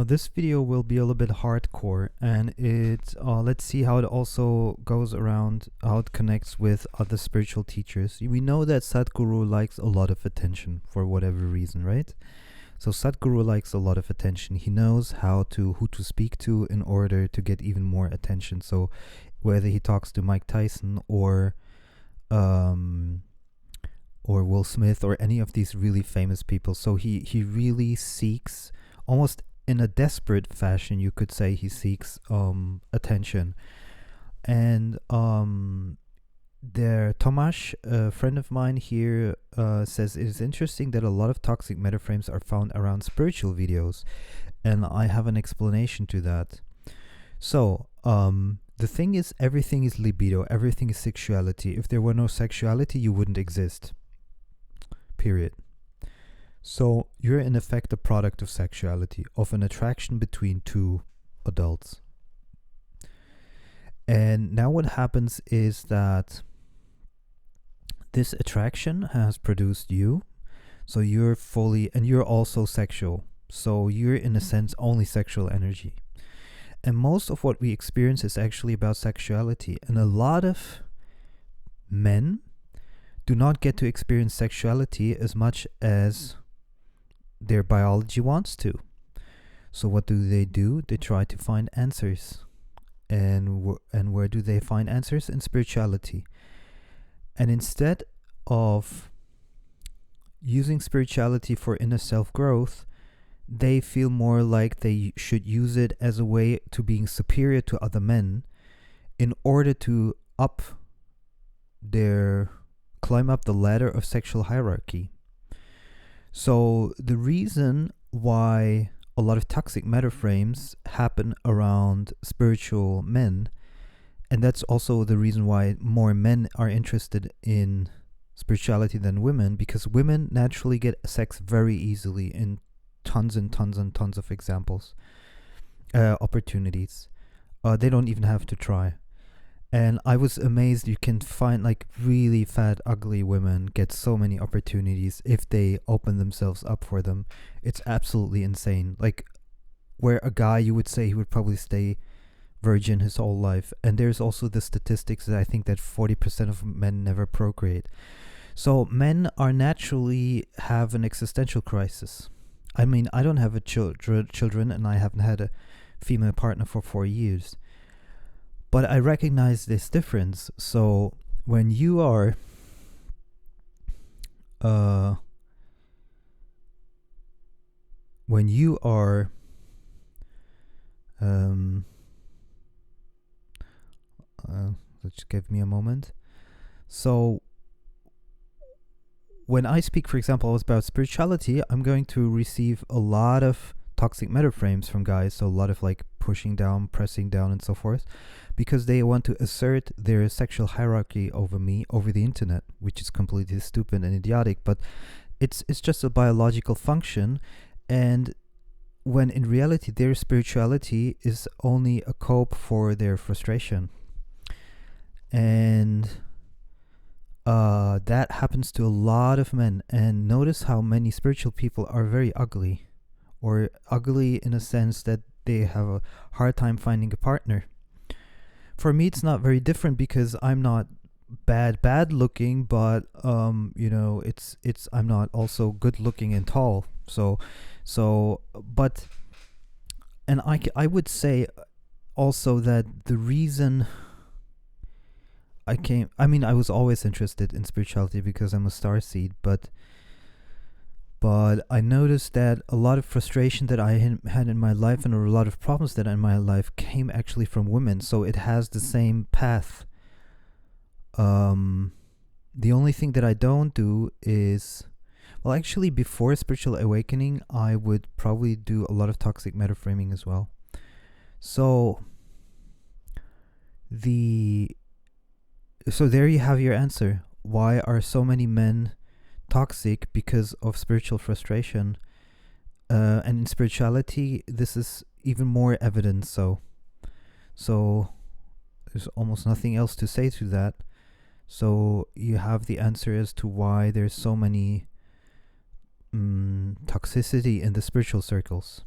this video will be a little bit hardcore, and let's see how it also goes around, how it connects with other spiritual teachers. We know that Sadhguru likes a lot of attention for whatever reason, right? So Sadhguru likes a lot of attention. He knows who to speak to in order to get even more attention. So whether he talks to Mike Tyson or Will Smith or any of these really famous people, so he really seeks, almost in a desperate fashion, you could say, he seeks attention. And Tomasz, a friend of mine here, says it is interesting that a lot of toxic metaframes are found around spiritual videos, and I have an explanation to that. So the thing is, everything is libido, everything is sexuality. If there were no sexuality, you wouldn't exist, period. So you're in effect a product of sexuality, of an attraction between two adults. And now what happens is that this attraction has produced you. So you're fully, and you're also sexual. So you're in a sense only sexual energy. And most of what we experience is actually about sexuality. And a lot of men do not get to experience sexuality as much as their biology wants to. So what do? They try to find answers. And where do they find answers? In spirituality. And instead of using spirituality for inner self-growth, they feel more like they should use it as a way to being superior to other men in order to climb up the ladder of sexual hierarchy. So the reason why a lot of toxic metaframes happen around spiritual men, and that's also the reason why more men are interested in spirituality than women, because women naturally get sex very easily in tons and tons and tons of examples, opportunities. They don't even have to try. And I was amazed you can find like really fat, ugly women get so many opportunities if they open themselves up for them. It's absolutely insane. Like, where a guy, you would say he would probably stay virgin his whole life. And there's also the statistics that I think that 40% of men never procreate. So men are naturally have an existential crisis. I mean, I don't have children, and I haven't had a female partner for 4 years. But I recognize this difference. So when you are just give me a moment. So when I speak, for example, about spirituality, I'm going to receive a lot of toxic metaframes from guys, so a lot of like pushing down, pressing down, and so forth, because they want to assert their sexual hierarchy over me over the internet, which is completely stupid and idiotic, but it's just a biological function. And when in reality their spirituality is only a cope for their frustration. And that happens to a lot of men. And notice how many spiritual people are very ugly, or ugly in a sense that they have a hard time finding a partner. For me, it's not very different, because I'm not bad looking, but it's I'm not also good looking and tall. And I would say also that the reason I was always interested in spirituality because I'm a starseed, but I noticed that a lot of frustration that I had in my life, and a lot of problems that I had in my life, came actually from women. So it has the same path. The only thing that I don't do is, well, actually before spiritual awakening, I would probably do a lot of toxic metaframing as well. So there you have your answer. Why are so many men toxic? Because of spiritual frustration. And in spirituality, this is even more evident. So there's almost nothing else to say to that. So you have the answer as to why there's so many toxicity in the spiritual circles.